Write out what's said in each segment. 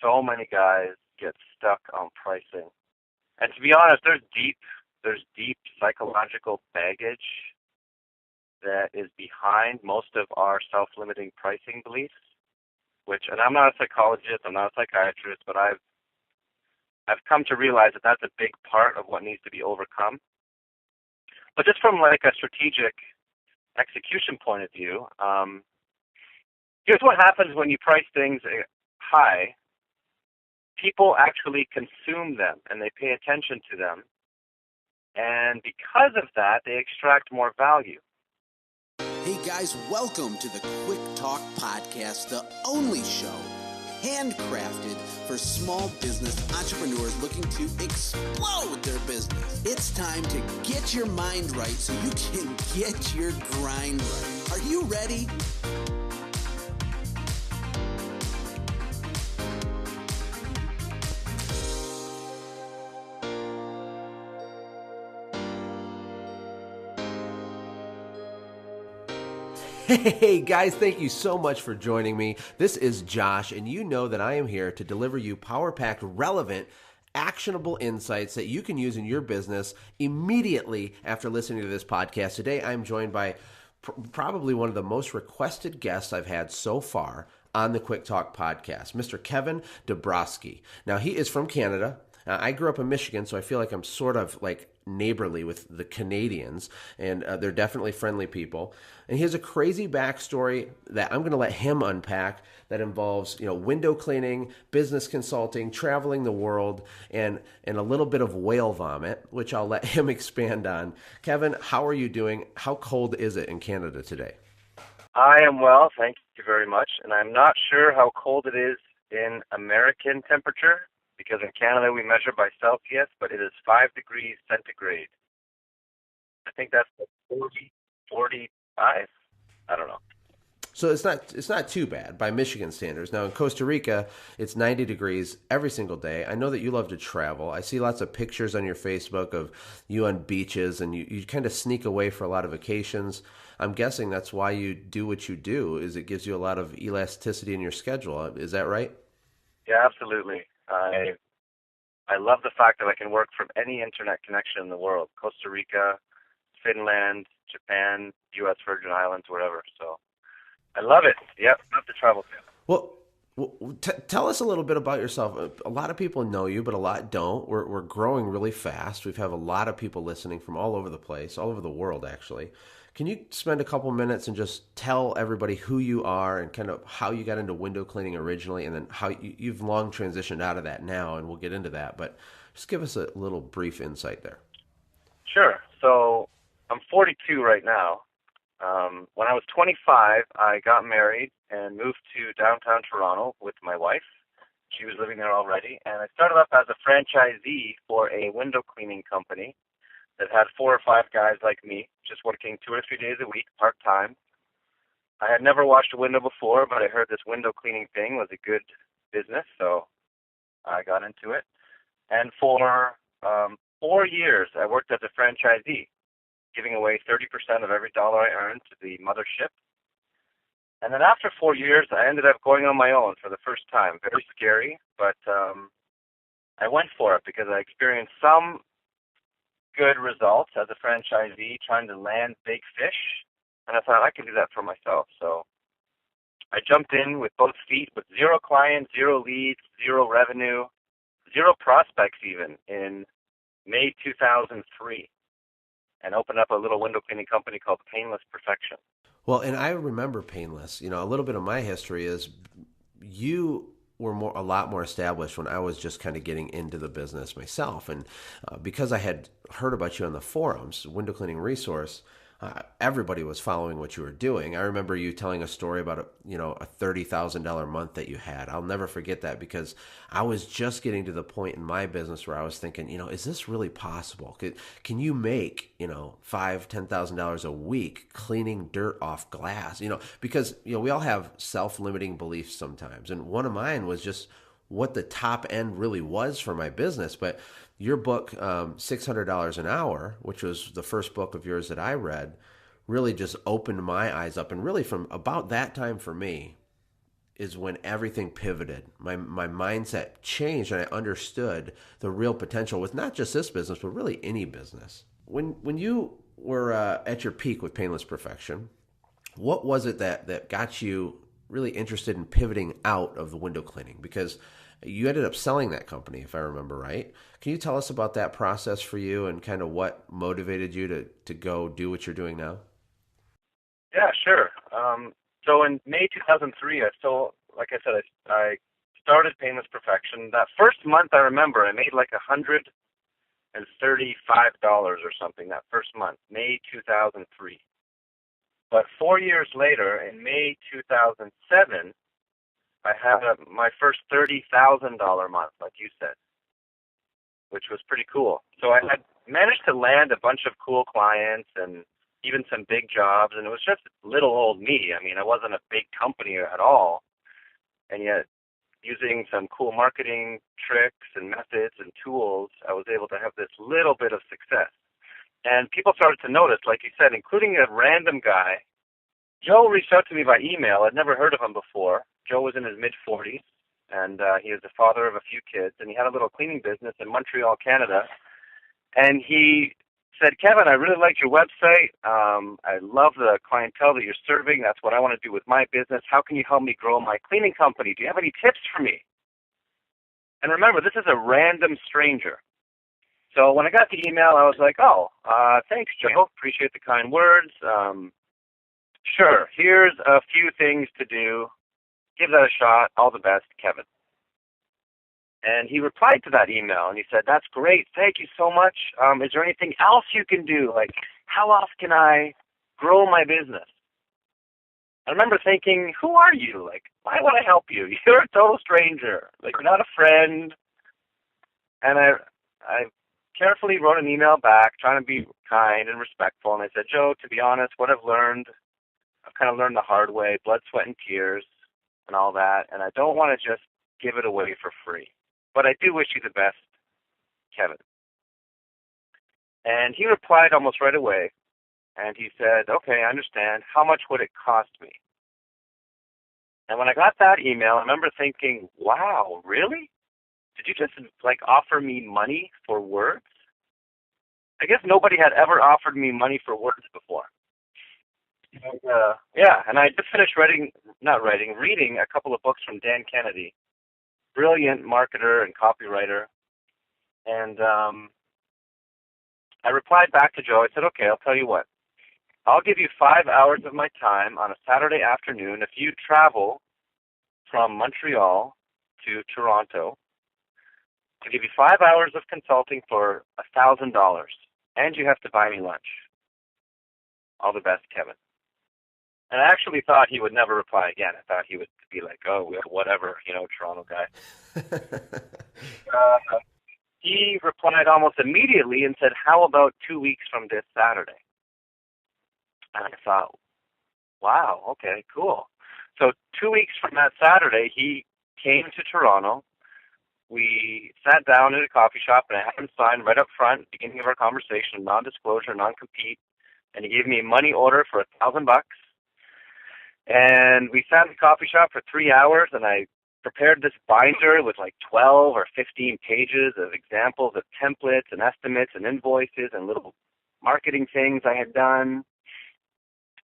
so many guys get stuck on pricing. And to be honest, there's deep psychological baggage that is behind most of our self-limiting pricing beliefs, and I'm not a psychologist, I'm not a psychiatrist, but I've come to realize that that's a big part of what needs to be overcome. But just from like a strategic execution point of view, here's what happens when you price things high. People actually consume them and they pay attention to them. And because of that, they extract more value. Hey guys, welcome to the Quick Talk Podcast, the only show handcrafted for small business entrepreneurs looking to explode their business. It's time to get your mind right so you can get your grind right. Are you ready? Hey guys, thank you so much for joining me. This is Josh, and you know that I am here to deliver you power-packed, relevant, actionable insights that you can use in your business immediately after listening to this podcast. Today, I'm joined by probably one of the most requested guests I've had so far on the Quick Talk podcast, Mr. Kevin Dubroski. Now, he is from Canada. I grew up in Michigan, so I feel like I'm sort of like neighborly with the Canadians, and they're definitely friendly people. And he has a crazy backstory that I'm going to let him unpack that involves, window cleaning, business consulting, traveling the world, and a little bit of whale vomit, which I'll let him expand on. Kevin, how are you doing? How cold is it in Canada today? I am well, thank you very much. And I'm not sure how cold it is in American temperature, because in Canada we measure by Celsius, but it is 5 degrees centigrade. I think that's 45. I don't know. So it's not too bad by Michigan standards. Now in Costa Rica, it's 90 degrees every single day. I know that you love to travel. I see lots of pictures on your Facebook of you on beaches, and you kind of sneak away for a lot of vacations. I'm guessing that's why you do what you do, is it gives you a lot of elasticity in your schedule. Is that right? Yeah, absolutely. I love the fact that I can work from any internet connection in the world, Costa Rica, Finland, Japan, U.S. Virgin Islands, wherever. So I love it. Yep, love to travel too. Well, tell us a little bit about yourself. A lot of people know you, but a lot don't. We're growing really fast. We have a lot of people listening from all over the place, all over the world, actually. Can you spend a couple minutes and just tell everybody who you are and kind of how you got into window cleaning originally, and then how you've long transitioned out of that now, and we'll get into that. But just give us a little brief insight there. Sure. So I'm 42 right now. When I was 25, I got married and moved to downtown Toronto with my wife. She was living there already, and I started up as a franchisee for a window cleaning company that had 4 or 5 guys like me, just working 2 or 3 days a week, part-time. I had never washed a window before, but I heard this window cleaning thing was a good business, so I got into it. And for 4 years, I worked as a franchisee, giving away 30% of every dollar I earned to the mothership. And then after 4 years, I ended up going on my own for the first time. Very scary, but I went for it because I experienced some good results as a franchisee trying to land big fish, and I thought I can do that for myself. So I jumped in with both feet with 0 clients, 0 leads, 0 revenue, 0 prospects even in May 2003, and opened up a little window cleaning company called Painless Perfection. Well, and I remember Painless. A little bit of my history is you were a lot more established when I was just kind of getting into the business myself. And because I had heard about you on the forums, Window Cleaning Resource, everybody was following what you were doing. I remember you telling a story about a $30,000 month that you had. I'll never forget that, because I was just getting to the point in my business where I was thinking, is this really possible? Can you make $5,000-$10,000 a week cleaning dirt off glass? Because we all have self-limiting beliefs sometimes, and one of mine was just what the top end really was for my business. But your book, $600 an Hour, which was the first book of yours that I read, really just opened my eyes up. And really from about that time for me, is when everything pivoted. My mindset changed, and I understood the real potential with not just this business, but really any business. When you were at your peak with Painless Perfection, what was it that got you really interested in pivoting out of the window cleaning? Because you ended up selling that company, if I remember right. Can you tell us about that process for you and kind of what motivated you to go do what you're doing now? Yeah, sure. So in May 2003, like I said, I started Painless Perfection. That first month, I remember, I made like $135 or something that first month, May 2003. But 4 years later, in May 2007, I had my first $30,000 month, like you said, which was pretty cool. So I had managed to land a bunch of cool clients and even some big jobs, and it was just little old me. I mean, I wasn't a big company at all, and yet using some cool marketing tricks and methods and tools, I was able to have this little bit of success. And people started to notice, like you said, including a random guy. Joe reached out to me by email. I'd never heard of him before. Joe was in his mid-40s, and he was the father of a few kids, and he had a little cleaning business in Montreal, Canada. And he said, Kevin, I really liked your website. I love the clientele that you're serving. That's what I want to do with my business. How can you help me grow my cleaning company? Do you have any tips for me? And remember, this is a random stranger. So when I got the email, I was like, thanks, Joe. Appreciate the kind words. Sure, here's a few things to do. Give that a shot. All the best, Kevin. And he replied to that email, and he said, that's great. Thank you so much. Is there anything else you can do? Like, how else can I grow my business? I remember thinking, who are you? Like, why would I help you? You're a total stranger. Like, you're not a friend. And I carefully wrote an email back, trying to be kind and respectful. And I said, Joe, to be honest, what I've kind of learned the hard way, blood, sweat, and tears and all that. And I don't want to just give it away for free. But I do wish you the best, Kevin. And he replied almost right away. And he said, okay, I understand. How much would it cost me? And when I got that email, I remember thinking, wow, really? Did you just, offer me money for words? I guess nobody had ever offered me money for words before. And I just finished reading a couple of books from Dan Kennedy, brilliant marketer and copywriter. And I replied back to Joe. I said, okay, I'll tell you what. I'll give you 5 hours of my time on a Saturday afternoon if you travel from Montreal to Toronto. I'll give you 5 hours of consulting for $1,000, and you have to buy me lunch. All the best, Kevin. And I actually thought he would never reply again. I thought he would be like, oh, whatever, Toronto guy. He replied almost immediately and said, how about 2 weeks from this Saturday? And I thought, wow, okay, cool. So 2 weeks from that Saturday, he came to Toronto. We sat down at a coffee shop, and I had him sign right up front, at the beginning of our conversation, non-disclosure, non-compete, and he gave me a money order for $1,000. And we sat in the coffee shop for 3 hours, and I prepared this binder with 12 or 15 pages of examples of templates and estimates and invoices and little marketing things I had done.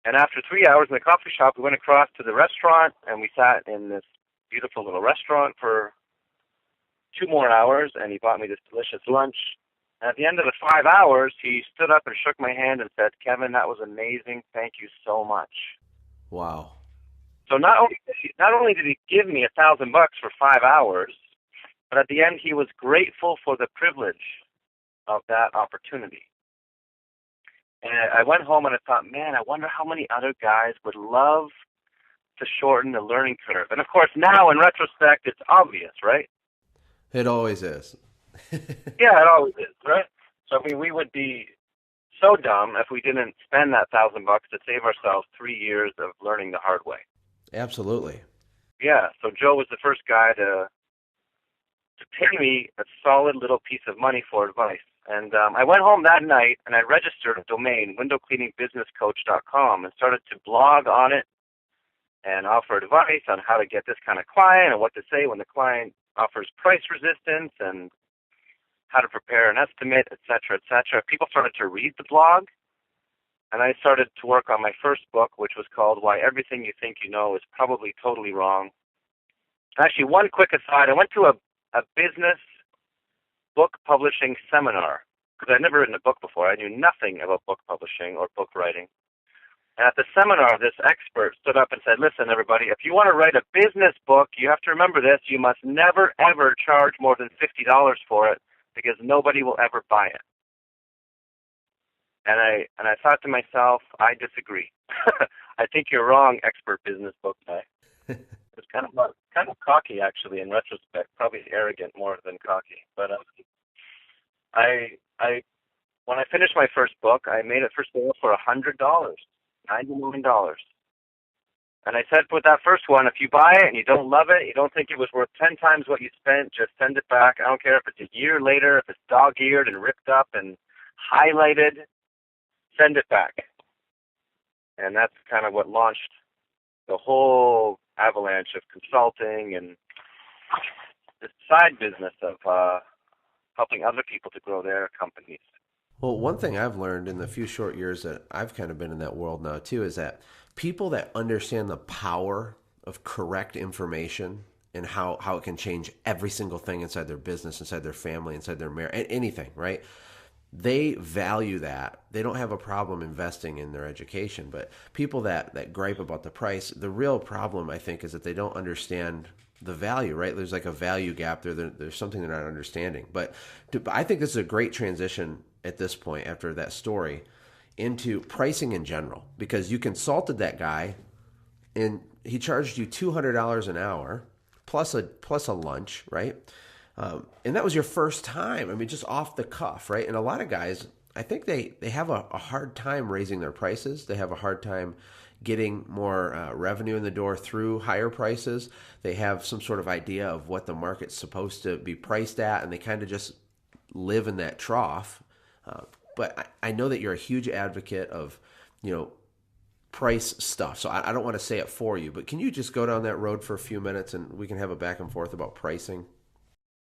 And after 3 hours in the coffee shop, we went across to the restaurant, and we sat in this beautiful little restaurant for 2 more hours, and he bought me this delicious lunch. And at the end of the 5 hours, he stood up and shook my hand and said, Kevin, that was amazing. Thank you so much. Wow. So not only did he give me $1,000 for 5 hours, but at the end he was grateful for the privilege of that opportunity. And I went home and I thought, man, I wonder how many other guys would love to shorten the learning curve. And of course, now in retrospect, it's obvious, right? It always is. Yeah, it always is, right? So we would be so dumb if we didn't spend that $1,000 to save ourselves 3 years of learning the hard way. Absolutely. Yeah, so Joe was the first guy to pay me a solid little piece of money for advice. And I went home that night and I registered a domain, windowcleaningbusinesscoach.com, and started to blog on it and offer advice on how to get this kind of client and what to say when the client offers price resistance and how to prepare an estimate, et cetera, et cetera. People started to read the blog, and I started to work on my first book, which was called Why Everything You Think You Know Is Probably Totally Wrong. Actually, one quick aside, I went to a business book publishing seminar because I'd never written a book before. I knew nothing about book publishing or book writing. And at the seminar, this expert stood up and said, listen, everybody, if you want to write a business book, you have to remember this. You must never, ever charge more than $50 for it because nobody will ever buy it. And I thought to myself, I disagree. I think you're wrong, expert business book guy. It's kind of cocky, actually, in retrospect. Probably arrogant more than cocky. But when I finished my first book, I made it for sale for $100, $99. And I said with that first one, if you buy it and you don't love it, you don't think it was worth 10 times what you spent, just send it back. I don't care if it's a year later, if it's dog-eared and ripped up and highlighted, send it back. And that's kind of what launched the whole avalanche of consulting and this side business of helping other people to grow their companies. Well, one thing I've learned in the few short years that I've kind of been in that world now too is that people that understand the power of correct information and how it can change every single thing inside their business, inside their family, inside their marriage, anything, right? They value that. They don't have a problem investing in their education. But people that gripe about the price, the real problem, I think, is that they don't understand the value, right? There's like a value gap there. There's something they're not understanding. But I think this is a great transition at this point after that story into pricing in general, because you consulted that guy and he charged you $200 an hour plus a lunch, right? And that was your first time. I mean, just off the cuff, right? And a lot of guys, I think they have a hard time raising their prices. They have a hard time getting more revenue in the door through higher prices. They have some sort of idea of what the market's supposed to be priced at, and they kind of just live in that trough. But I know that you're a huge advocate of, price stuff. So I don't want to say it for you, but can you just go down that road for a few minutes and we can have a back and forth about pricing?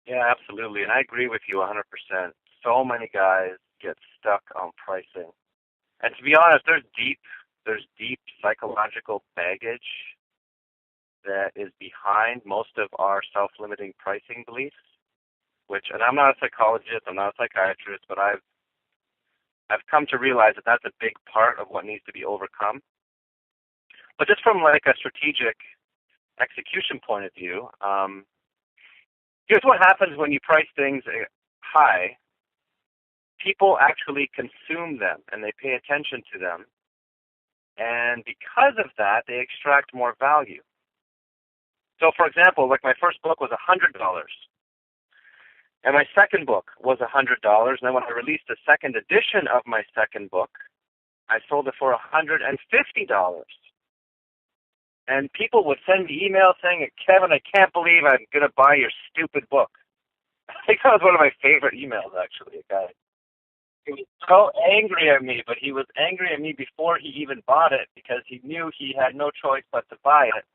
Yeah, absolutely. And I agree with you 100%. So many guys get stuck on pricing. And to be honest, there's deep psychological baggage that is behind most of our self-limiting pricing beliefs, and I'm not a psychologist, I'm not a psychiatrist, but I've come to realize that that's a big part of what needs to be overcome. But just from like a strategic execution point of view, here's what happens when you price things high. People actually consume them and they pay attention to them. And because of that, they extract more value. So for example, like my first book was $100. And my second book was $100. And then when I released the second edition of my second book, I sold it for $150. And people would send me emails saying, Kevin, I can't believe I'm going to buy your stupid book. I think that was one of my favorite emails, actually, a guy. He was so angry at me, but he was angry at me before he even bought it because he knew he had no choice but to buy it.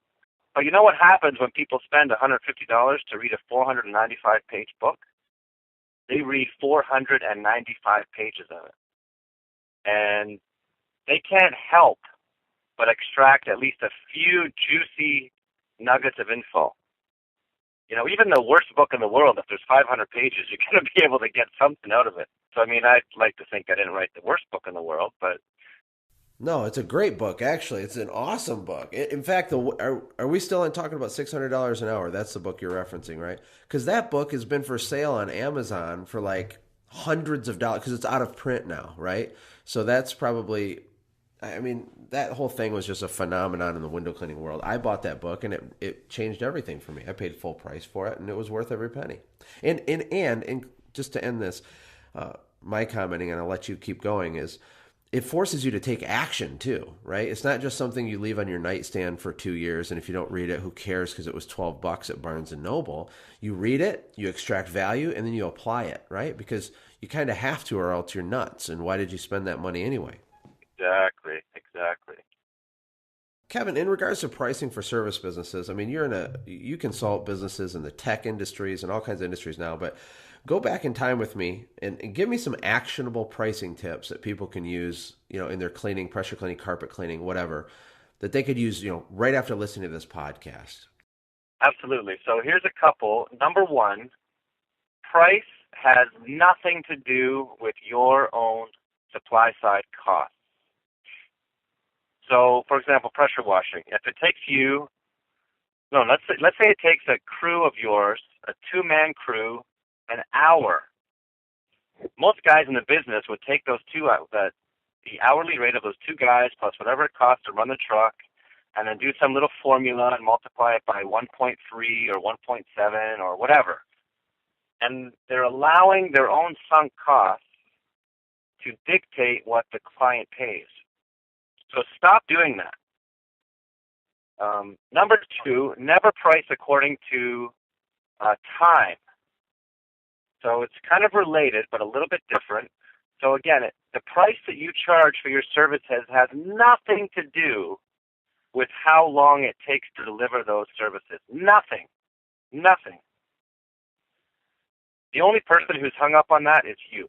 But you know what happens when people spend $150 to read a 495-page book? They read 495 pages of it. And they can't help but extract at least a few juicy nuggets of info. Even the worst book in the world, if there's 500 pages, you're going to be able to get something out of it. So, I'd like to think I didn't write the worst book in the world, but... No, it's a great book, actually. It's an awesome book. In fact, are we still talking about $600 an hour? That's the book you're referencing, right? Because that book has been for sale on Amazon for like hundreds of dollars because it's out of print now, right? So that's probably... that whole thing was just a phenomenon in the window cleaning world. I bought that book, and it changed everything for me. I paid full price for it, and it was worth every penny. And just to end this, my commenting, and I'll let you keep going, is it forces you to take action too, right? It's not just something you leave on your nightstand for 2 years, and if you don't read it, who cares because it was $12 at Barnes & Noble. You read it, you extract value, and then you apply it, right? Because you kind of have to or else you're nuts, and why did you spend that money anyway? Exactly. Kevin, in regards to pricing for service businesses, I mean, you consult businesses in the tech industries and all kinds of industries now, but go back in time with me and give me some actionable pricing tips that people can use, in their cleaning, pressure cleaning, carpet cleaning, whatever, that they could use, right after listening to this podcast. Absolutely. So here's a couple. Number one, price has nothing to do with your own supply side costs. So, for example, pressure washing. If it takes you, let's say it takes a crew of yours, a 2-man crew, an hour. Most guys in the business would take those the hourly rate of those 2 guys plus whatever it costs to run the truck, and then do some little formula and multiply it by 1.3 or 1.7 or whatever. And they're allowing their own sunk costs to dictate what the client pays. So stop doing that. Number 2, never price according to time. So it's kind of related, but a little bit different. So again, the price that you charge for your services has nothing to do with how long it takes to deliver those services. Nothing. The only person who's hung up on that is you.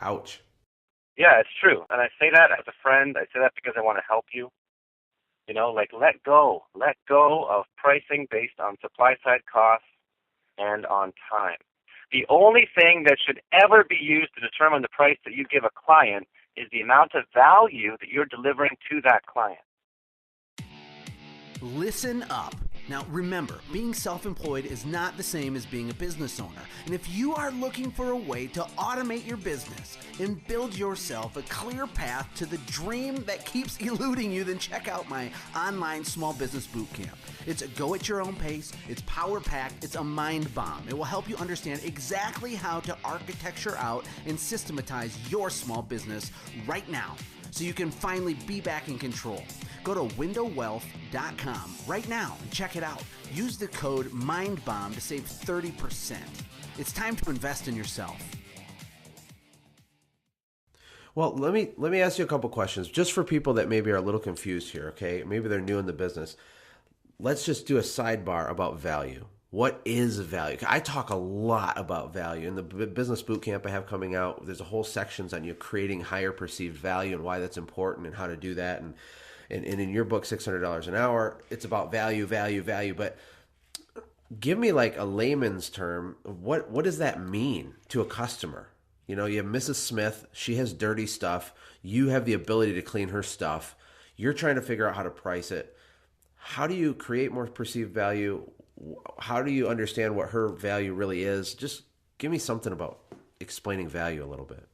Ouch. Yeah, it's true. And I say that as a friend. I say that because I want to help you. Let go. Let go of pricing based on supply side costs and on time. The only thing that should ever be used to determine the price that you give a client is the amount of value that you're delivering to that client. Listen up. Now remember, being self-employed is not the same as being a business owner. And if you are looking for a way to automate your business and build yourself a clear path to the dream that keeps eluding you, then check out my online small business bootcamp. It's a go at your own pace, it's power-packed, it's a mind bomb. It will help you understand exactly how to architecture out and systematize your small business right now, so you can finally be back in control. Go to windowwealth.com right now and check it out. Use the code MINDBOMB to save 30%. It's time to invest in yourself. Well, let me ask you a couple questions, just for people that maybe are a little confused here, okay? Maybe they're new in the business. Let's just do a sidebar about value. What is value? I talk a lot about value. In the business bootcamp I have coming out, there's a whole sections on creating higher perceived value and why that's important and how to do that. And in your book, $600 an hour, it's about value. But give me like a layman's term. What does that mean to a customer? You have Mrs. Smith. She has dirty stuff. You have the ability to clean her stuff. You're trying to figure out how to price it. How do you create more perceived value? How do you understand what her value really is? Just give me something about explaining value a little bit.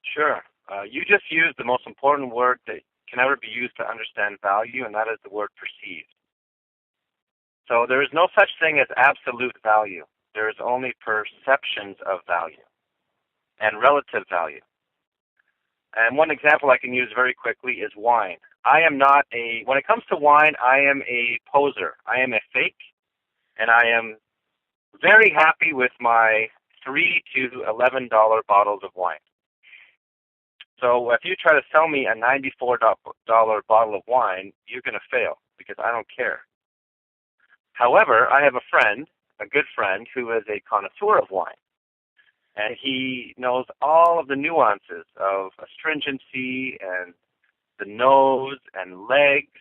Sure. You just used the most important word that can ever be used to understand value, and that is the word perceived. So there is no such thing as absolute value. There is only perceptions of value and relative value. And one example I can use very quickly is wine. When it comes to wine, I am a poser. I am a fake, and I am very happy with my $3 to $11 bottles of wine. So if you try to sell me a $94 bottle of wine, you're going to fail because I don't care. However, I have a good friend, who is a connoisseur of wine. And he knows all of the nuances of astringency and the nose and legs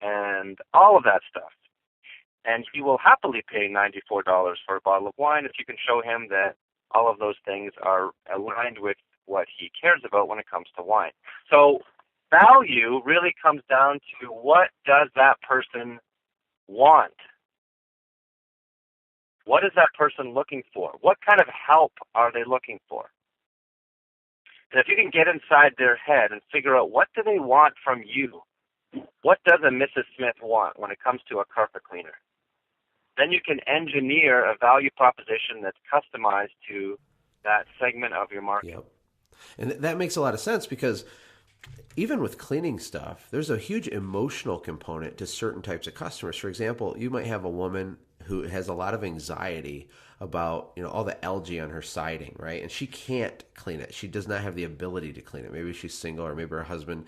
and all of that stuff. And he will happily pay $94 for a bottle of wine if you can show him that all of those things are aligned with what he cares about when it comes to wine. So value really comes down to, what does that person want? What is that person looking for? What kind of help are they looking for? And if you can get inside their head and figure out, what do they want from you? What does a Mrs. Smith want when it comes to a carpet cleaner? Then you can engineer a value proposition that's customized to that segment of your market. Yep. And that makes a lot of sense, because even with cleaning stuff, there's a huge emotional component to certain types of customers. For example, you might have a woman who has a lot of anxiety about, all the algae on her siding, right? And she can't clean it. She does not have the ability to clean it. Maybe she's single, or maybe her husband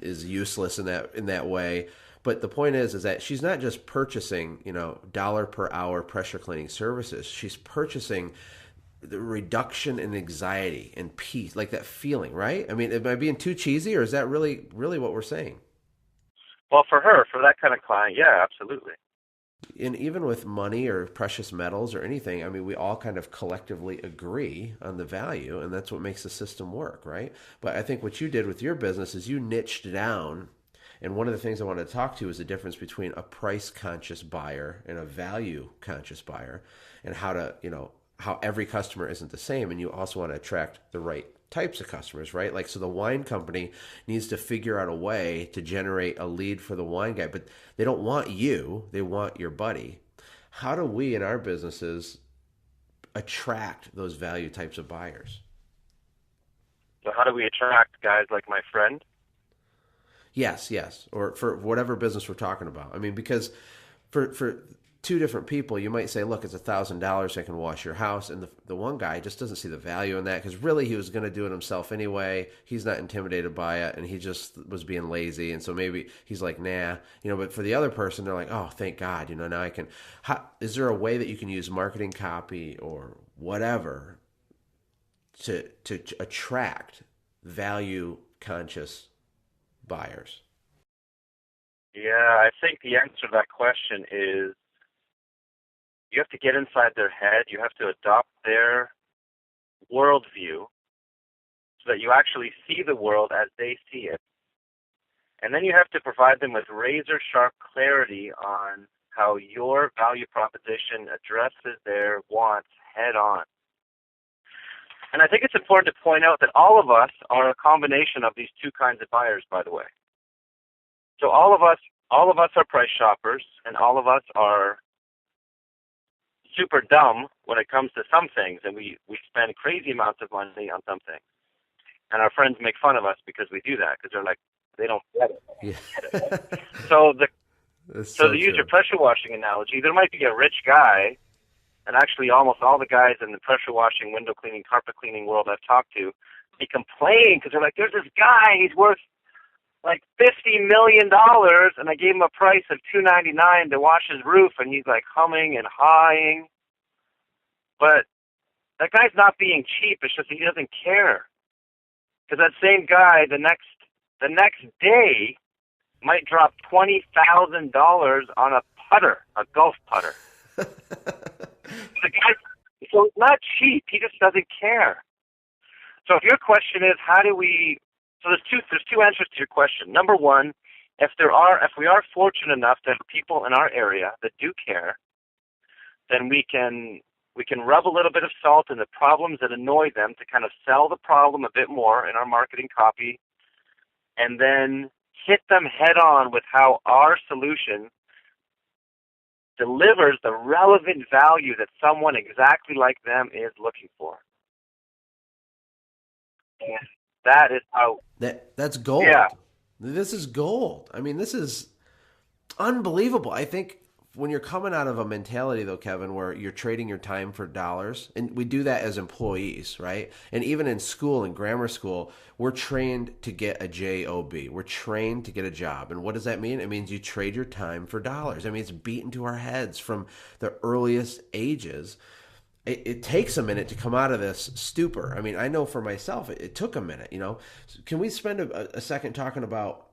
is useless in that way. But the point is that she's not just purchasing, dollar per hour pressure cleaning services. She's purchasing the reduction in anxiety and peace, like that feeling, right? I mean, am I being too cheesy, or is that really, really what we're saying? Well, for that kind of client, yeah, absolutely. And even with money or precious metals or anything, I mean, we all kind of collectively agree on the value, and that's what makes the system work, right? But I think what you did with your business is you niched down. And one of the things I wanted to talk to is the difference between a price-conscious buyer and a value-conscious buyer, and how to, how every customer isn't the same. And you also want to attract the right types of customers, right? Like, so the wine company needs to figure out a way to generate a lead for the wine guy, but they don't want you, they want your buddy. How do we in our businesses attract those value types of buyers? So how do we attract guys like my friend? Yes. Or for whatever business we're talking about. I mean, because for two different people, you might say, look, it's $1,000, I can wash your house. And the one guy just doesn't see the value in that, because really he was going to do it himself anyway. He's not intimidated by it, and he just was being lazy. And so maybe he's like, nah, but for the other person, they're like, oh, thank God, now I can. Is there a way that you can use marketing copy or whatever to attract value conscious buyers? Yeah, I think the answer to that question is you have to get inside their head. You have to adopt their worldview so that you actually see the world as they see it. And then you have to provide them with razor-sharp clarity on how your value proposition addresses their wants head-on. And I think it's important to point out that all of us are a combination of these two kinds of buyers, by the way. So all of us are price shoppers, and all of us are super dumb when it comes to some things, and we spend crazy amounts of money on some things. And our friends make fun of us because we do that, because they're like, they don't get it. Yeah. So to use true. your pressure washing analogy, there might be a rich guy, and actually almost all the guys in the pressure washing, window cleaning, carpet cleaning world I've talked to, they complain because they're like, there's this guy, he's worth like $50 million, and I gave him a price of $299 to wash his roof, and he's like humming and hawing. But that guy's not being cheap. It's just he doesn't care. Because that same guy, the next day, might drop $20,000 on a putter, a golf putter. The guy, so it's not cheap. He just doesn't care. So if your question is, how do we? So there's two answers to your question. Number one, if we are fortunate enough to have people in our area that do care, then we can rub a little bit of salt in the problems that annoy them to kind of sell the problem a bit more in our marketing copy, and then hit them head on with how our solution delivers the relevant value that someone exactly like them is looking for. And that is how... That's gold. Yeah. This is gold. I mean, this is unbelievable. I think when you're coming out of a mentality, though, Kevin, where you're trading your time for dollars, and we do that as employees, right? And even in school, in grammar school, we're trained to get a job. We're trained to get a job. And what does that mean? It means you trade your time for dollars. I mean, it's beaten to our heads from the earliest ages. It takes a minute to come out of this stupor. I mean, I know for myself, it took a minute, Can we spend a second talking about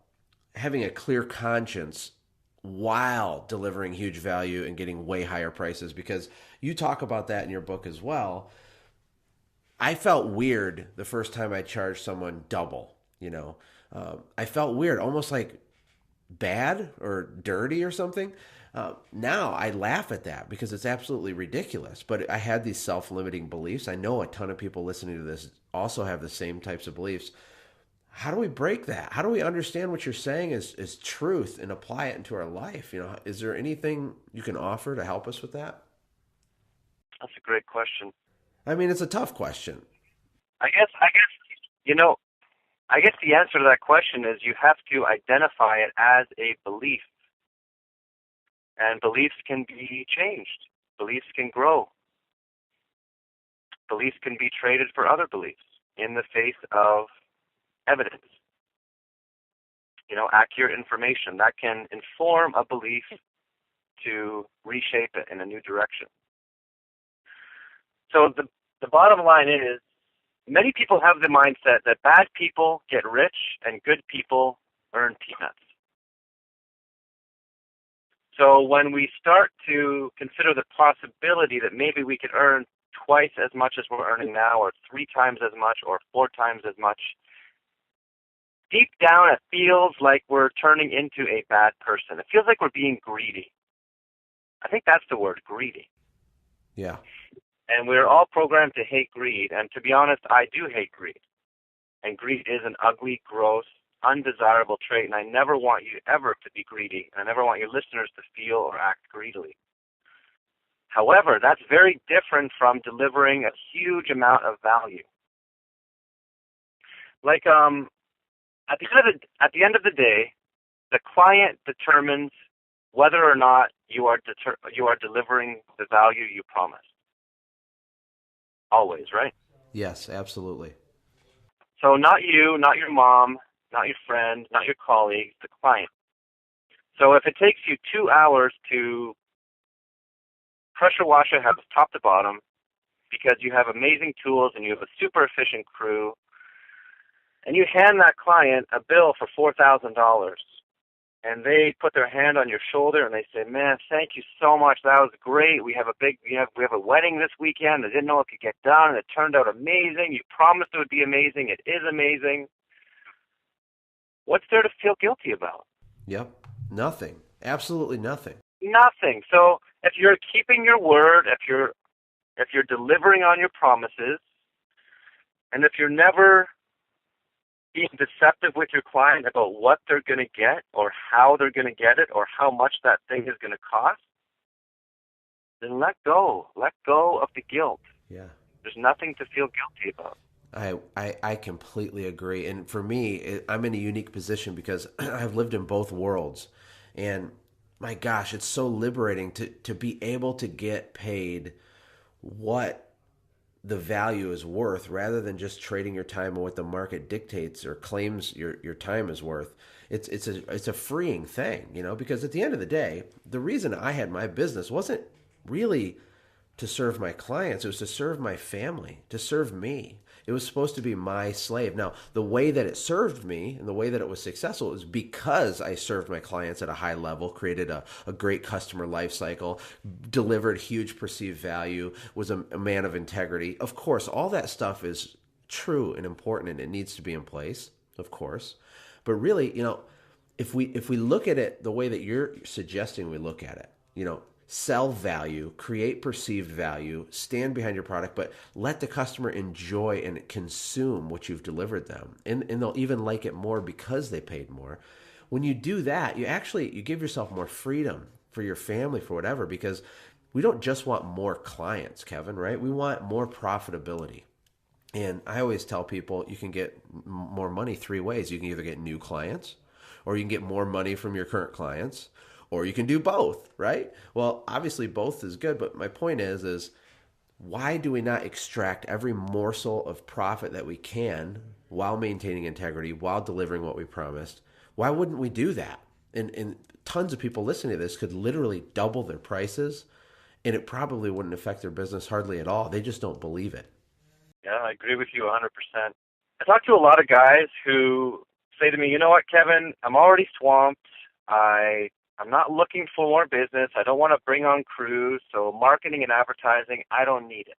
having a clear conscience while delivering huge value and getting way higher prices? Because you talk about that in your book as well. I felt weird the first time I charged someone double, I felt weird, almost like bad or dirty or something. Now I laugh at that because it's absolutely ridiculous. But I had these self-limiting beliefs. I know a ton of people listening to this also have the same types of beliefs. How do we break that? How do we understand what you're saying is truth and apply it into our life? Is there anything you can offer to help us with that? That's a great question. I mean, it's a tough question. I guess the answer to that question is you have to identify it as a belief. And beliefs can be changed. Beliefs can grow. Beliefs can be traded for other beliefs in the face of evidence. Accurate information that can inform a belief to reshape it in a new direction. So the bottom line is, many people have the mindset that bad people get rich and good people earn peanuts. So when we start to consider the possibility that maybe we could earn twice as much as we're earning now, or 3 times as much, or 4 times as much, deep down it feels like we're turning into a bad person. It feels like we're being greedy. I think that's the word, greedy. Yeah. And we're all programmed to hate greed. And to be honest, I do hate greed. And greed is an ugly, gross, undesirable trait. And I never want you ever to be greedy. And I never want your listeners to feel or act greedily. However, that's very different from delivering a huge amount of value. Like, at the end of the day, the client determines whether or not you are delivering the value you promised. Always, right? Yes, absolutely. So not you, not your mom, not your friend, not your colleague, the client. So if it takes you 2 hours to pressure wash a house top to bottom because you have amazing tools and you have a super efficient crew, and you hand that client a bill for $4,000, and they put their hand on your shoulder and they say, "Man, thank you so much. That was great. We have a wedding this weekend. I didn't know it could get done, and it turned out amazing. You promised it would be amazing. It is amazing." What's there to feel guilty about? Yep. Nothing. Absolutely nothing. Nothing. So if you're keeping your word, if you're delivering on your promises, and if you're never being deceptive with your client about what they're going to get or how they're going to get it or how much that thing is going to cost, then let go. Let go of the guilt. Yeah. There's nothing to feel guilty about. I completely agree. And for me, I'm in a unique position because I've lived in both worlds. And my gosh, it's so liberating to be able to get paid what the value is worth rather than just trading your time on what the market dictates or claims your time is worth. It's a freeing thing, because at the end of the day, the reason I had my business wasn't really to serve my clients. It was to serve my family, to serve me. It was supposed to be my slave. Now, the way that it served me and the way that it was successful is because I served my clients at a high level, created a great customer life cycle, delivered huge perceived value, was a man of integrity. Of course, all that stuff is true and important, and it needs to be in place, of course. But really, if we look at it the way that you're suggesting we look at it, sell value, create perceived value, stand behind your product, but let the customer enjoy and consume what you've delivered them. And they'll even like it more because they paid more. When you do that, you give yourself more freedom for your family, for whatever, because we don't just want more clients, Kevin, right? We want more profitability. And I always tell people you can get more money 3 ways. You can either get new clients, or you can get more money from your current clients, or you can do both, right? Well, obviously both is good, but my point is why do we not extract every morsel of profit that we can while maintaining integrity, while delivering what we promised? Why wouldn't we do that? And tons of people listening to this could literally double their prices, and it probably wouldn't affect their business hardly at all. They just don't believe it. Yeah, I agree with you 100%. I talk to a lot of guys who say to me, "You know what, Kevin, I'm already swamped. I'm not looking for more business. I don't want to bring on crews. So marketing and advertising, I don't need it.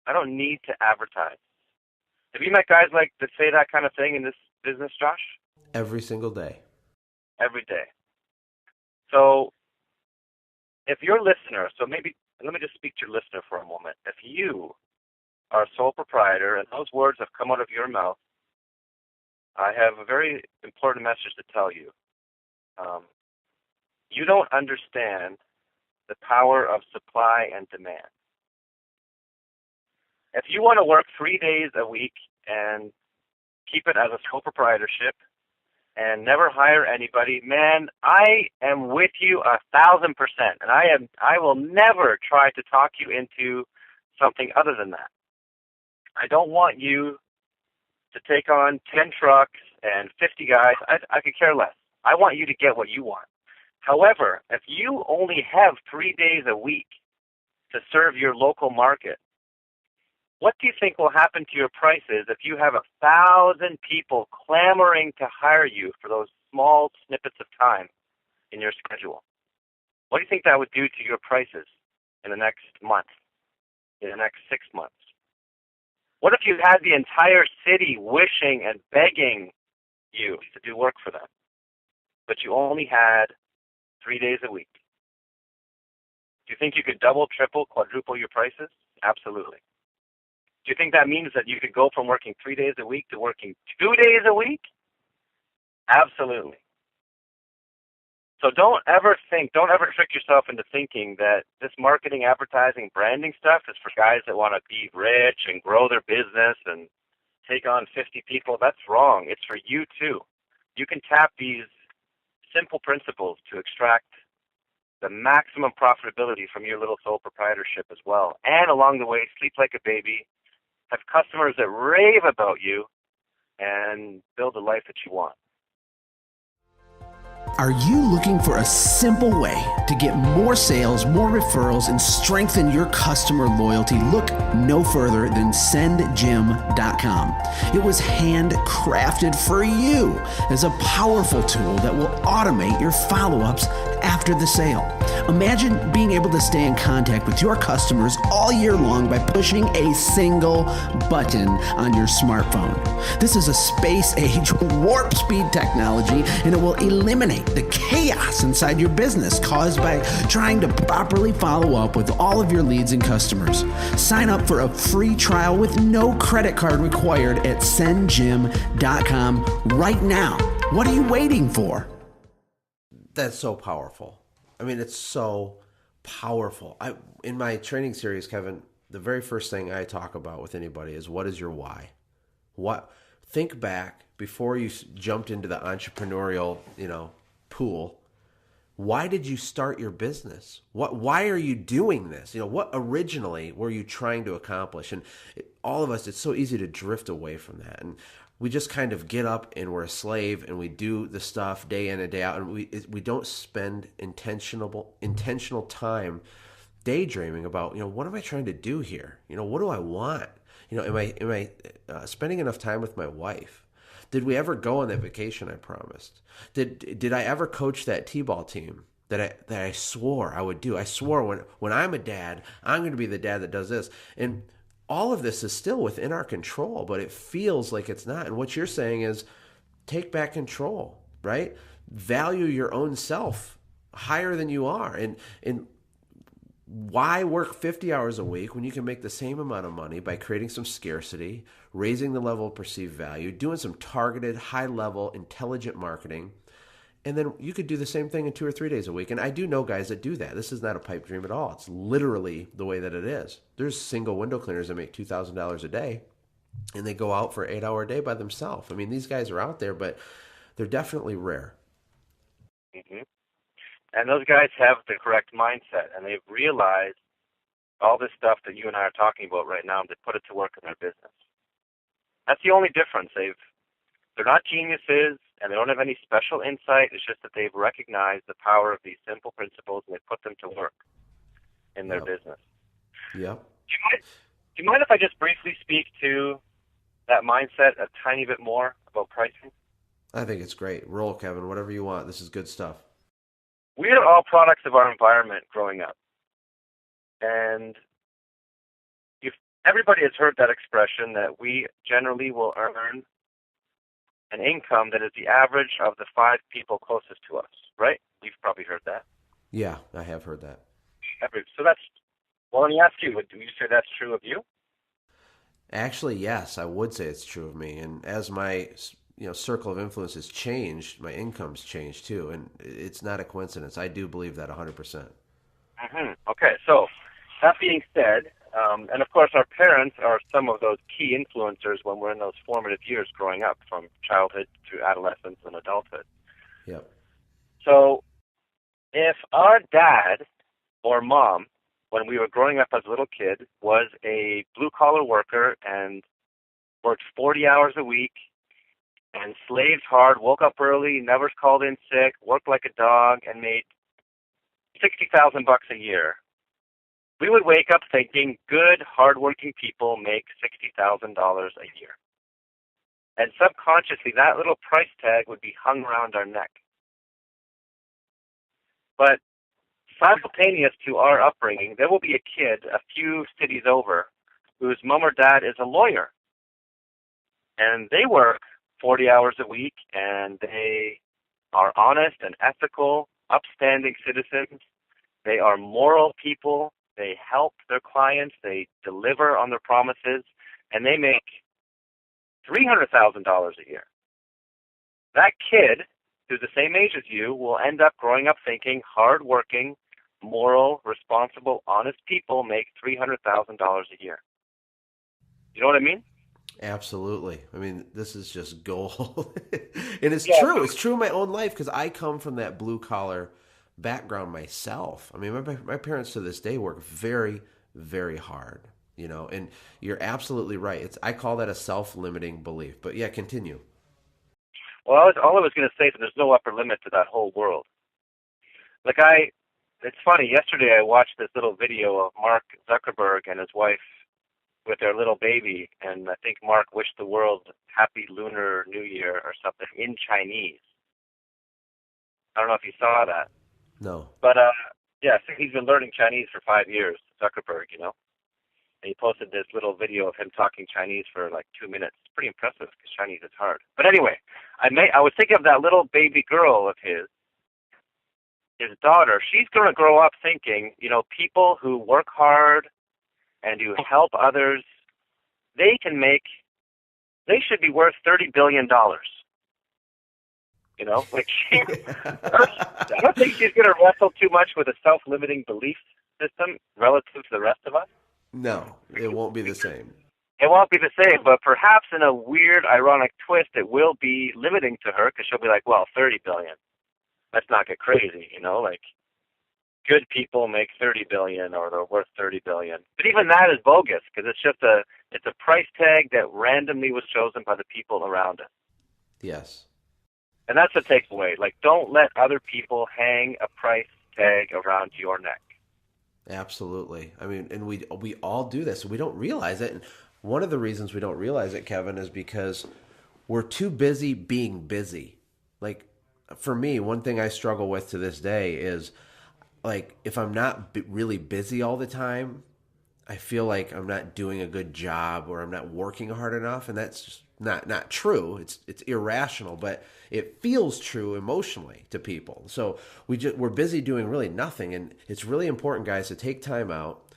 I don't need to advertise." Have you met guys that say that kind of thing in this business, Josh? Every single day. Every day. So if your listener, so maybe, let me just speak to your listener for a moment. If you are a sole proprietor and those words have come out of your mouth, I have a very important message to tell you. You don't understand the power of supply and demand. If you want to work 3 days a week and keep it as a sole proprietorship, and never hire anybody, man, I am with you 1,000%, and I will never try to talk you into something other than that. I don't want you to take on 10 trucks and 50 guys. I could care less. I want you to get what you want. However, if you only have 3 days a week to serve your local market, what do you think will happen to your prices if you have 1,000 people clamoring to hire you for those small snippets of time in your schedule? What do you think that would do to your prices in the next month, in the next 6 months? What if you had the entire city wishing and begging you to do work for them, but you only had 3 days a week? Do you think you could double, triple, quadruple your prices? Absolutely. Do you think that means that you could go from working 3 days a week to working 2 days a week? Absolutely. So don't ever trick yourself into thinking that this marketing, advertising, branding stuff is for guys that want to be rich and grow their business and take on 50 people. That's wrong. It's for you too. You can tap these simple principles to extract the maximum profitability from your little sole proprietorship as well. And along the way, sleep like a baby, have customers that rave about you, and build the life that you want. Are you looking for a simple way to get more sales, more referrals, and strengthen your customer loyalty? Look no further than sendjim.com. It was handcrafted for you as a powerful tool that will automate your follow-ups after the sale. Imagine being able to stay in contact with your customers all year long by pushing a single button on your smartphone. This is a space-age warp speed technology, and it will eliminate the chaos inside your business caused by trying to properly follow up with all of your leads and customers. Sign up for a free trial with no credit card required at sendjim.com right now. What are you waiting for? That's so powerful. I mean, it's so powerful. In my training series, Kevin, the very first thing I talk about with anybody is, what is your why? Think back before you jumped into the entrepreneurial, pool. Why did you start your business? Why are you doing this? What originally were you trying to accomplish? And all of us, it's so easy to drift away from that. And we just kind of get up and we're a slave and we do the stuff day in and day out, and we don't spend intentional time daydreaming about, what am I trying to do here? What do I want? Am I spending enough time with my wife? Did we ever go on that vacation I promised? Did I ever coach that T-ball team that I swore I would do? I swore when I'm a dad, I'm going to be the dad that does this. And all of this is still within our control, but it feels like it's not. And what you're saying is, take back control, right? Value your own self higher than you are. And why work 50 hours a week when you can make the same amount of money by creating some scarcity, raising the level of perceived value, doing some targeted, high-level, intelligent marketing, and then you could do the same thing in 2 or 3 days a week. And I do know guys that do that. This is not a pipe dream at all. It's literally the way that it is. There's single window cleaners that make $2,000 a day, and they go out for an 8-hour day by themselves. I mean, these guys are out there, but they're definitely rare. Mm-hmm. And those guys have the correct mindset, and they've realized all this stuff that you and I are talking about right now, and they put it to work in their business. That's the only difference. They're not geniuses, and they don't have any special insight. It's just that they've recognized the power of these simple principles, and they put them to work in their business. Yeah. Do you mind if I just briefly speak to that mindset a tiny bit more about pricing? I think it's great. Roll, Kevin, whatever you want. This is good stuff. We are all products of our environment growing up. And everybody has heard that expression that we generally will earn an income that is the average of the 5 people closest to us, right? You've probably heard that. Yeah, I have heard that. So let me ask you, do you say that's true of you? Actually, yes, I would say it's true of me. And as my circle of influence has changed, my income's changed too. And it's not a coincidence. I do believe that 100%. Mm-hmm. Okay, so that being said, And of course, our parents are some of those key influencers when we're in those formative years growing up, from childhood through adolescence and adulthood. Yep. So if our dad or mom, when we were growing up as a little kid, was a blue-collar worker and worked 40 hours a week and slaved hard, woke up early, never called in sick, worked like a dog, and made $60,000 a year, we would wake up thinking good, hardworking people make $60,000 a year. And subconsciously, that little price tag would be hung around our neck. But simultaneous to our upbringing, there will be a kid a few cities over whose mom or dad is a lawyer. And they work 40 hours a week, and they are honest and ethical, upstanding citizens. They are moral people. They help their clients. They deliver on their promises, and they make $300,000 a year. That kid, who's the same age as you, will end up growing up thinking hardworking, moral, responsible, honest people make $300,000 a year. You know what I mean? Absolutely. I mean, this is just gold. And it's Yeah. true. It's true in my own life because I come from that blue-collar background myself. I mean, my parents to this day work very, very hard, you know, and you're absolutely right. I call that a self-limiting belief. But yeah, continue. Well, all I was going to say is there's no upper limit to that whole world. It's funny, yesterday I watched this little video of Mark Zuckerberg and his wife with their little baby, and I think Mark wished the world Happy Lunar New Year or something in Chinese. I don't know if you saw that. No. But, yeah, so he's been learning Chinese for 5 years, Zuckerberg, you know. And he posted this little video of him talking Chinese for like 2 minutes. It's pretty impressive because Chinese is hard. But anyway, I was thinking of that little baby girl of his daughter. She's going to grow up thinking, you know, people who work hard and who help others, they should be worth $30 billion. You know, like I don't think she's going to wrestle too much with a self-limiting belief system relative to the rest of us. No, it won't be the same. It won't be the same, but perhaps in a weird, ironic twist, it will be limiting to her because she'll be like, well, 30 billion. Let's not get crazy, you know, like good people make 30 billion or they're worth 30 billion. But even that is bogus because it's a price tag that randomly was chosen by the people around us. Yes. And that's the takeaway. Like, don't let other people hang a price tag around your neck. Absolutely. I mean, and we all do this. We don't realize it. And one of the reasons we don't realize it, Kevin, is because we're too busy being busy. Like, for me, one thing I struggle with to this day is, like, if I'm not really busy all the time, I feel like I'm not doing a good job or I'm not working hard enough, and that's just not true. It's irrational, but it feels true emotionally to people. So we're busy doing really nothing, and it's really important, guys, to take time out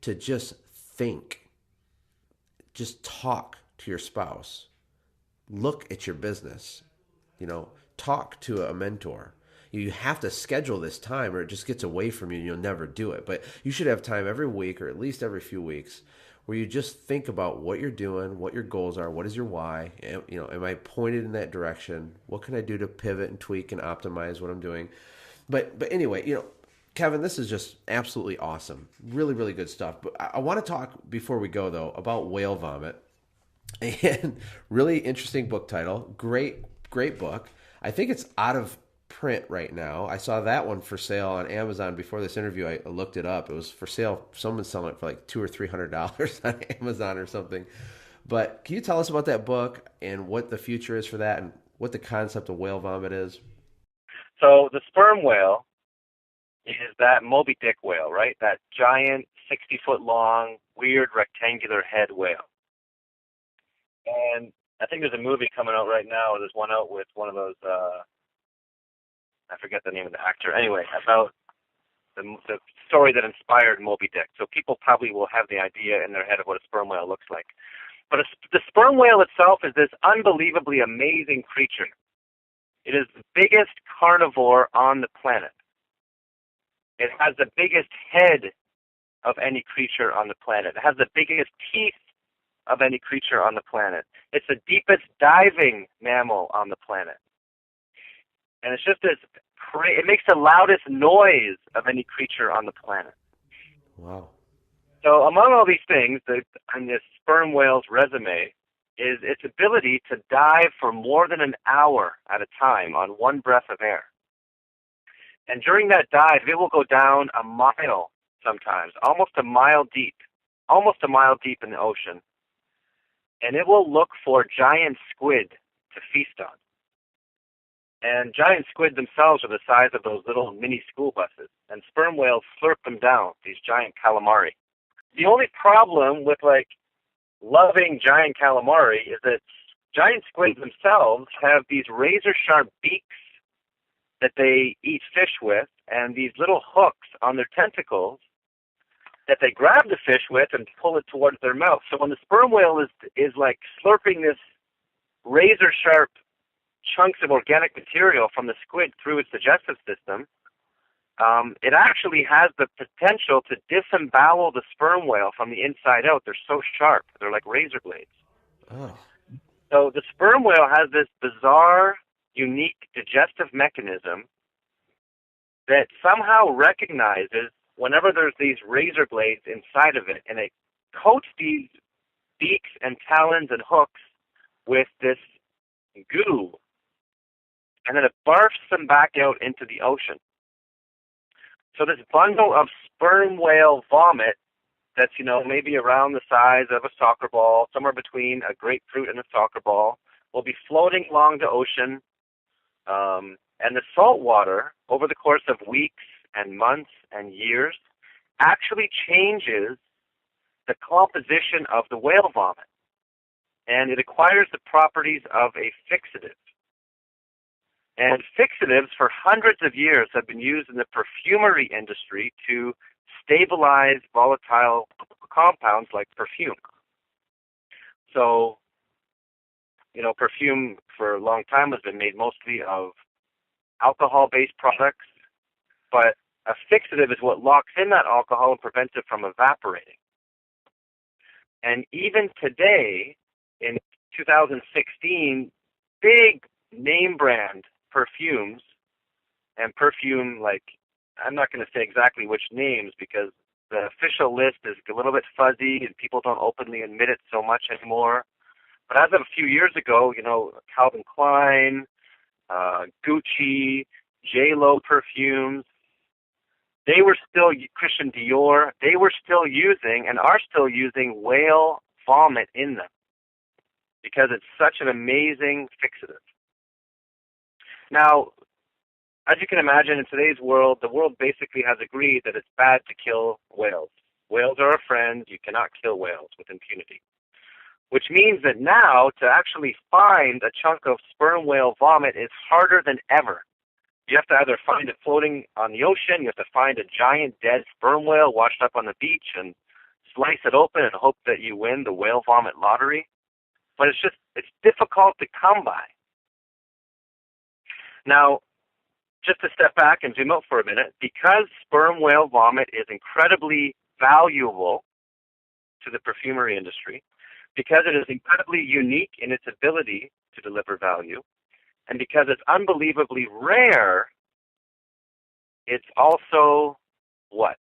to just think. Just talk to your spouse. Look at your business. You know, talk to a mentor. You have to schedule this time or it just gets away from you and you'll never do it. But you should have time every week or at least every few weeks where you just think about what you're doing, what your goals are, what is your why, you know, am I pointed in that direction? What can I do to pivot and tweak and optimize what I'm doing? But anyway, you know, Kevin, this is just absolutely awesome. Really, really good stuff. But I want to talk before we go, though, about whale vomit. And really interesting book title. Great book. I think it's out of print right now. I saw that one for sale on Amazon before this interview. I looked it up. It was for sale. Someone's selling it for like $200 or $300 on Amazon or something. But can you tell us about that book and what the future is for that and what the concept of whale vomit is? So the sperm whale is that Moby Dick whale, right? That giant, 60-foot long, weird rectangular head whale. And I think there's a movie coming out right now. There's one out with one of those, I forget the name of the actor. Anyway, about the story that inspired Moby Dick. So people probably will have the idea in their head of what a sperm whale looks like. But the sperm whale itself is this unbelievably amazing creature. It is the biggest carnivore on the planet. It has the biggest head of any creature on the planet. It has the biggest teeth of any creature on the planet. It's the deepest diving mammal on the planet. And it's just it makes the loudest noise of any creature on the planet. Wow. So among all these things, on this sperm whale's resume is its ability to dive for more than an hour at a time on one breath of air. And during that dive, it will go down a mile sometimes, almost a mile deep in the ocean. And it will look for giant squid to feast on. And giant squid themselves are the size of those little mini school buses. And sperm whales slurp them down, these giant calamari. The only problem with, loving giant calamari is that giant squids themselves have these razor-sharp beaks that they eat fish with, and these little hooks on their tentacles that they grab the fish with and pull it towards their mouth. So when the sperm whale is slurping this razor-sharp chunks of organic material from the squid through its digestive system, it actually has the potential to disembowel the sperm whale from the inside out. They're so sharp. They're like razor blades. Oh. So the sperm whale has this bizarre, unique digestive mechanism that somehow recognizes whenever there's these razor blades inside of it, and it coats these beaks and talons and hooks with this goo, and then it barfs them back out into the ocean. So this bundle of sperm whale vomit that's, maybe around the size of a soccer ball, somewhere between a grapefruit and a soccer ball, will be floating along the ocean, and the salt water, over the course of weeks and months and years, actually changes the composition of the whale vomit. And it acquires the properties of a fixative. And fixatives for hundreds of years have been used in the perfumery industry to stabilize volatile compounds like perfume. So, perfume for a long time has been made mostly of alcohol-based products, but a fixative is what locks in that alcohol and prevents it from evaporating. And even today, in 2016, big name brand perfumes, and perfume, I'm not going to say exactly which names because the official list is a little bit fuzzy and people don't openly admit it so much anymore. But as of a few years ago, Calvin Klein, Gucci, J.Lo perfumes, they were still, Christian Dior, they were still using and are still using whale vomit in them because it's such an amazing fixative. Now, as you can imagine, in today's world, the world basically has agreed that it's bad to kill whales. Whales are our friends. You cannot kill whales with impunity. Which means that now, to actually find a chunk of sperm whale vomit is harder than ever. You have to either find it floating on the ocean, you have to find a giant dead sperm whale washed up on the beach and slice it open and hope that you win the whale vomit lottery. But it's difficult to come by. Now, just to step back and zoom out for a minute, because sperm whale vomit is incredibly valuable to the perfumery industry, because it is incredibly unique in its ability to deliver value, and because it's unbelievably rare, it's also what?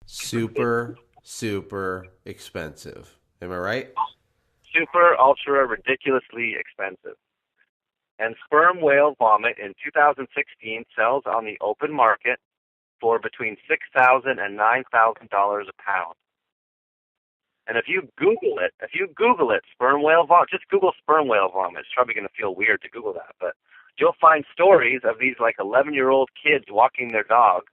Super, super expensive. Am I right? Super, ultra, ridiculously expensive. And sperm whale vomit in 2016 sells on the open market for between $6,000 and $9,000 a pound. And if you Google it, sperm whale vomit, just Google sperm whale vomit. It's probably going to feel weird to Google that, but you'll find stories of these 11-year-old kids walking their dog,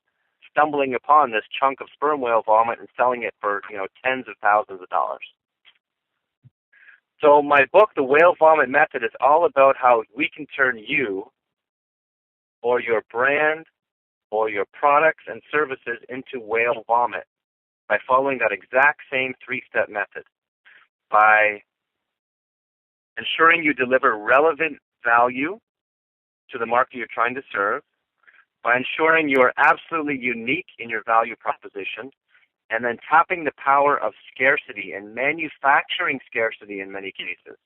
stumbling upon this chunk of sperm whale vomit and selling it for, tens of thousands of dollars. So my book, The Whale Vomit Method, is all about how we can turn you or your brand or your products and services into whale vomit by following that exact same three-step method, by ensuring you deliver relevant value to the market you're trying to serve, by ensuring you are absolutely unique in your value proposition, and then tapping the power of scarcity and manufacturing scarcity in many cases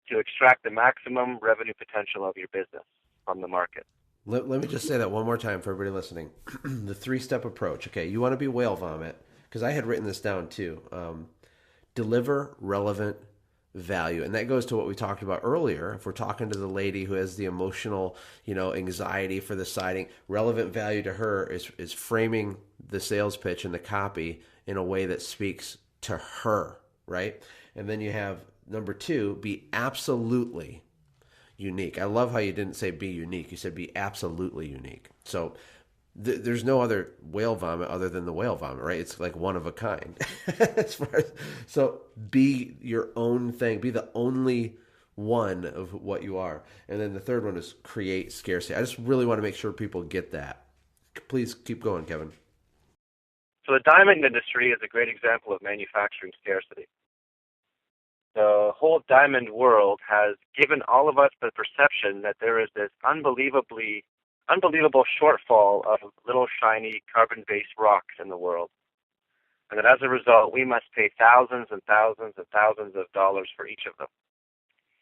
to extract the maximum revenue potential of your business from the market. Let me just say that one more time for everybody listening. The 3-step approach. Okay, you want to be whale vomit, because I had written this down too. Deliver relevant value. And that goes to what we talked about earlier. If we're talking to the lady who has the emotional, anxiety for the siding, relevant value to her is framing the sales pitch and the copy in a way that speaks to her, right? And then you have number 2, be absolutely unique. I love how you didn't say be unique. You said be absolutely unique. So there's no other whale vomit other than the whale vomit, right? It's like one of a kind. So be your own thing. Be the only one of what you are. And then the third one is create scarcity. I just really want to make sure people get that. Please keep going, Kevin. So the diamond industry is a great example of manufacturing scarcity. The whole diamond world has given all of us the perception that there is this unbelievable shortfall of little shiny carbon-based rocks in the world. And that as a result, we must pay thousands and thousands and thousands of dollars for each of them.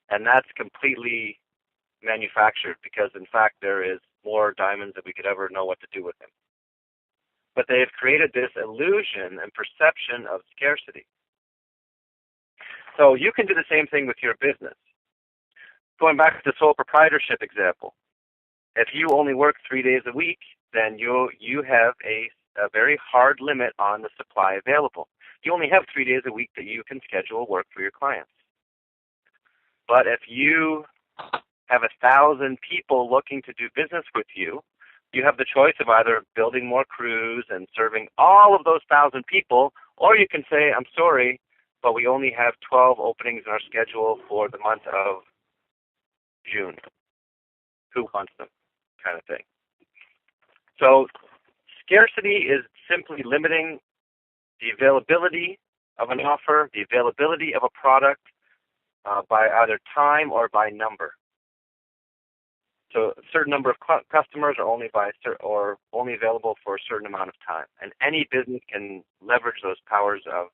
And that's completely manufactured because, in fact, there is more diamonds than we could ever know what to do with them. But they have created this illusion and perception of scarcity. So you can do the same thing with your business. Going back to the sole proprietorship example, if you only work 3 days a week, then you have a very hard limit on the supply available. You only have 3 days a week that you can schedule work for your clients. But if you have 1,000 people looking to do business with you, you have the choice of either building more crews and serving all of those 1,000 people, or you can say, I'm sorry, but we only have 12 openings in our schedule for the month of June. Who wants them? Kind of thing. So scarcity is simply limiting the availability of an offer, the availability of a product by either time or by number. So a certain number of customers are only available for a certain amount of time, and any business can leverage those powers of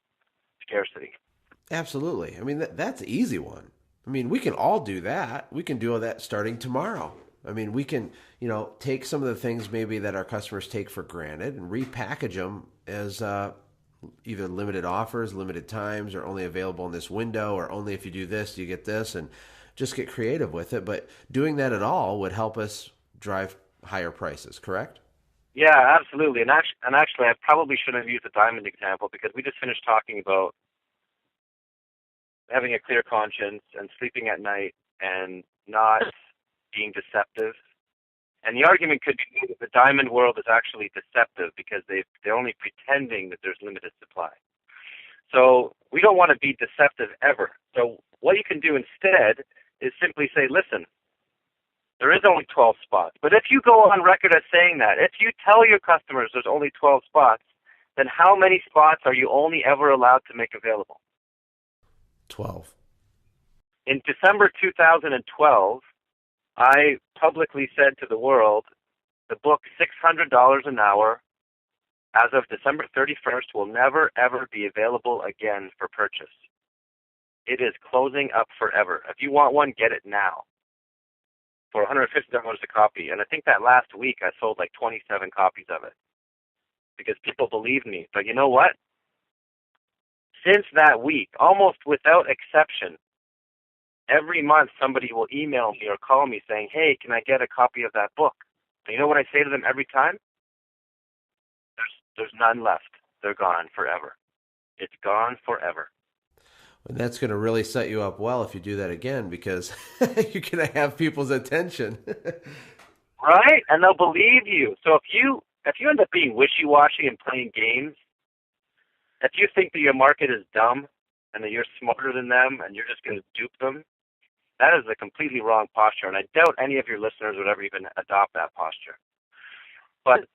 scarcity. Absolutely. I mean, that's an easy one. I mean, we can all do that. We can do all that starting tomorrow. I mean, we can, take some of the things maybe that our customers take for granted and repackage them as either limited offers, limited times, or only available in this window, or only if you do this, you get this, and just get creative with it. But doing that at all would help us drive higher prices, correct? Yeah, absolutely. And actually, I probably shouldn't have used the diamond example because we just finished talking about having a clear conscience and sleeping at night and not being deceptive. And the argument could be that the diamond world is actually deceptive because they're only pretending that there's limited supply. So we don't want to be deceptive ever. So what you can do instead is simply say, listen, there is only 12 spots. But if you go on record as saying that, if you tell your customers there's only 12 spots, then how many spots are you only ever allowed to make available? 12. In December 2012, I publicly said to the world, the book $600 an hour as of December 31st will never, ever be available again for purchase. It is closing up forever. If you want one, get it now for $150 a copy. And I think that last week I sold like 27 copies of it because people believed me. But you know what? Since that week, almost without exception, every month somebody will email me or call me saying, hey, can I get a copy of that book? And you know what I say to them every time? There's none left. They're gone forever. It's gone forever. And that's going to really set you up well if you do that again because you're going to have people's attention. Right? And they'll believe you. So if you end up being wishy-washy and playing games, if you think that your market is dumb and that you're smarter than them and you're just going to dupe them, that is a completely wrong posture. And I doubt any of your listeners would ever even adopt that posture. But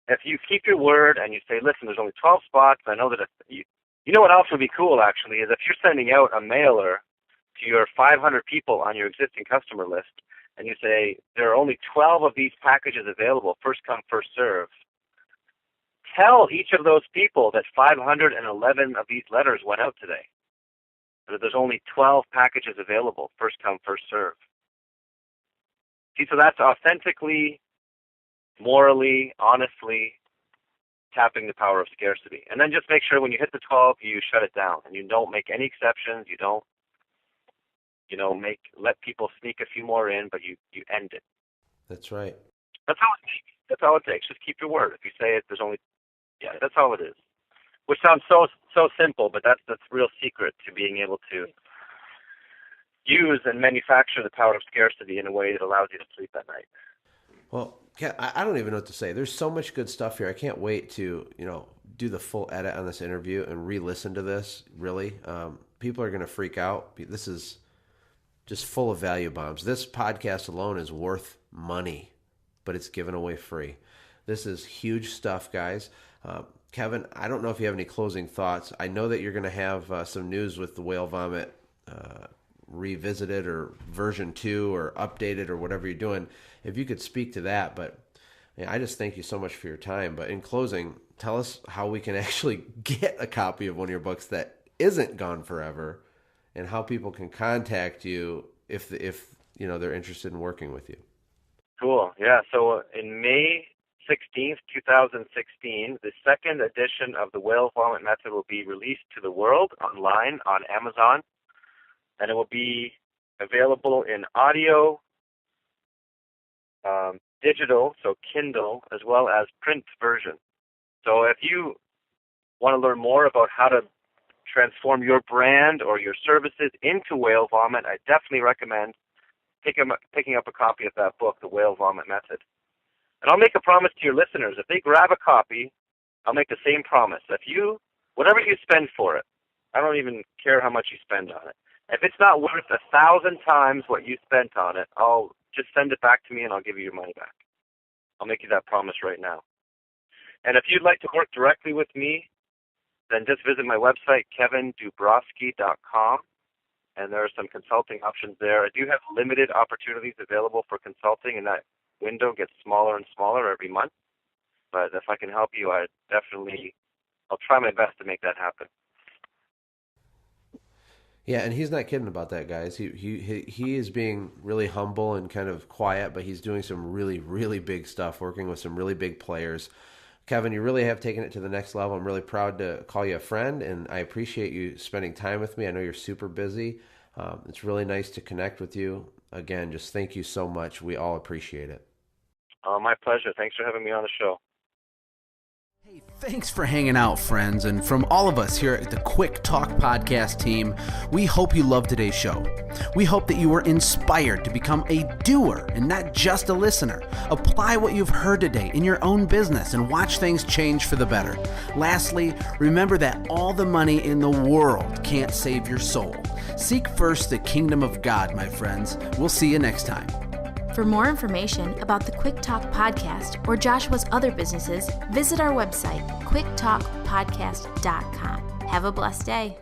if you keep your word and you say, listen, there's only 12 spots, I know that you know what else would be cool, actually, is if you're sending out a mailer to your 500 people on your existing customer list, and you say, there are only 12 of these packages available, first come, first serve. tell each of those people that 511 of these letters went out today. That there's only 12 packages available, first come, first serve. See, so that's authentically, morally, honestly tapping the power of scarcity. And then just make sure when you hit the 12, you shut it down and you don't make any exceptions. You don't, let people sneak a few more in, but you end it. That's right. That's all it takes. Just keep your word. If you say it, that's all it is. Which sounds so simple, but that's the real secret to being able to use and manufacture the power of scarcity in a way that allows you to sleep at night. Well, I don't even know what to say. There's so much good stuff here. I can't wait to, do the full edit on this interview and re-listen to this, really. People are going to freak out. This is just full of value bombs. This podcast alone is worth money, but it's given away free. This is huge stuff, guys. Kevin, I don't know if you have any closing thoughts. I know that you're going to have some news with the whale vomit revisited or version 2 or updated or whatever you're doing. If you could speak to that, but I just thank you so much for your time. But in closing, tell us how we can actually get a copy of one of your books that isn't gone forever, and how people can contact you if they're interested in working with you. Cool. Yeah. So in May 16th, 2016, the second edition of the Whale Vomit Method will be released to the world online on Amazon, and it will be available in audio, digital, so Kindle, as well as print version. So if you want to learn more about how to transform your brand or your services into whale vomit, I definitely recommend picking up a copy of that book, The Whale Vomit Method. And I'll make a promise to your listeners. If they grab a copy, I'll make the same promise. Whatever you spend for it, I don't even care how much you spend on it. If it's not worth 1,000 times what you spent on it, I'll just send it back to me and I'll give you your money back. I'll make you that promise right now. And if you'd like to work directly with me, then just visit my website, KevinDubroski.com, and there are some consulting options there. I do have limited opportunities available for consulting, and that window gets smaller and smaller every month. But if I can help you, I'll try my best to make that happen. Yeah, and he's not kidding about that, guys. He is being really humble and kind of quiet, but he's doing some really, really big stuff, working with some really big players. Kevin, you really have taken it to the next level. I'm really proud to call you a friend, and I appreciate you spending time with me. I know you're super busy. It's really nice to connect with you. Again, just thank you so much. We all appreciate it. My pleasure. Thanks for having me on the show. Hey, thanks for hanging out, friends. And from all of us here at the Quick Talk Podcast team, we hope you loved today's show. We hope that you were inspired to become a doer and not just a listener. Apply what you've heard today in your own business and watch things change for the better. Lastly, remember that all the money in the world can't save your soul. Seek first the kingdom of God, my friends. We'll see you next time. For more information about the Quick Talk Podcast or Joshua's other businesses, visit our website, quicktalkpodcast.com. Have a blessed day.